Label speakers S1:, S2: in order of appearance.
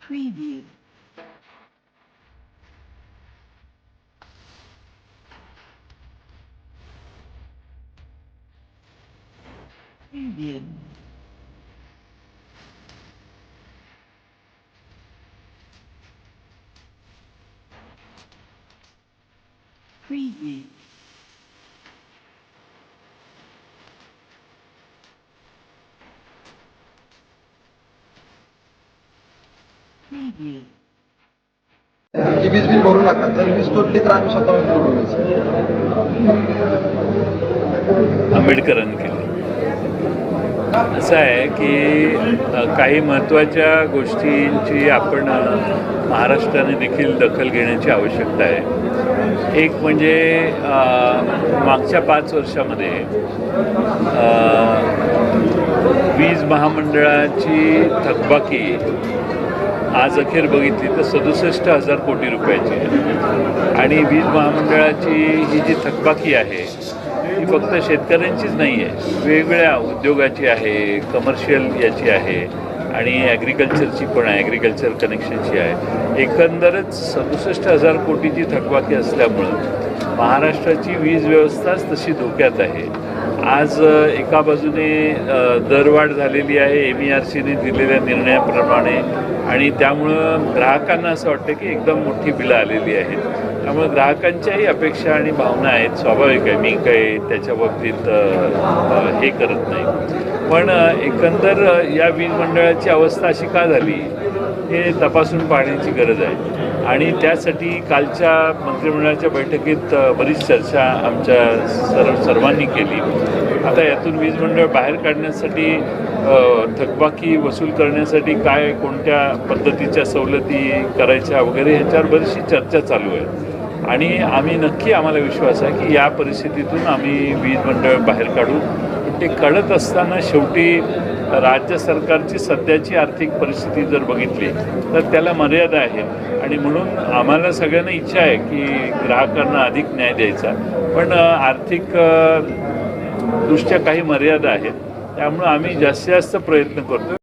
S1: Preview. Preview. Preview. Preview.
S2: की वीज bill भरू नका, जर वीज तोडली तर आम्ही स्वतःहून बोलवायचं.
S3: आंबेडकरांनी केलं. असं आहे की काही महत्त्वाच्या गोष्टींची आपण महाराष्ट्राने देखील दखल घेण्याची आवश्यकता आहे. एक म्हणजे मागच्या 5 वर्षामध्ये वीज महामंडळाची थकबाकी आज अखेर बघितली तर 67,000 कोटी रुपयाची आहे. आणि वीज महामंडळाची ही जी थकबाकी आहे ही फक्त शेतकऱ्यांचीच नाही आहे, वेगवेगळ्या उद्योगाची आहे, कमर्शियल याची आहे आणि ॲग्रिकल्चरची पण आहे, ॲग्रिकल्चर कनेक्शनची आहे. एकंदरच 67,000 कोटीची थकबाकी असल्यामुळं महाराष्ट्राची वीज व्यवस्थाच तशी धोक्यात आहे. आज एका बाजूने दरवाढ झालेली आहे MERCने दिलेल्या निर्णयाप्रमाणे आणि त्यामुळं ग्राहकांना असं वाटतं की एकदम मोठी बिलं आलेली आहेत. त्यामुळे ग्राहकांच्याही अपेक्षा आणि भावना आहेत, स्वाभाविक आहे, मी काही त्याच्या बाबतीत हे करत नाही. पण एकंदर या वीज मंडळाची अवस्था अशी का झाली हे तपासून पाहण्याची गरज आहे. आणि त्यासाठी कालच्या मंत्रिमंडळाच्या बैठकीत बरीच चर्चा आमच्या सर्वांनी केली. आता यातून वीज मंडळ बाहेर काढण्यासाठी थकबाकी वसूल करण्यासाठी काय कोणत्या पद्धतीच्या सवलती करायच्या वगैरे ह्याच्यावर बरीचशी चर्चा चालू आहे. आणि आम्हाला विश्वास आहे की या परिस्थितीतून आम्ही वीज मंडळ बाहेर काढू. ते काढत असताना शेवटी राज्य सरकारची सध्याची आर्थिक परिस्थिती जर बघितली तर त्याला मर्यादा आहे आणि म्हणून आम्हाला सगळ्यांना इच्छा आहे की ग्राहकांना अधिक न्याय द्यायचा, पण आर्थिक दृष्ट्या काही मर्यादा आहेत. त्यामुळे आम्ही जास्तीत जास्त प्रयत्न करतो.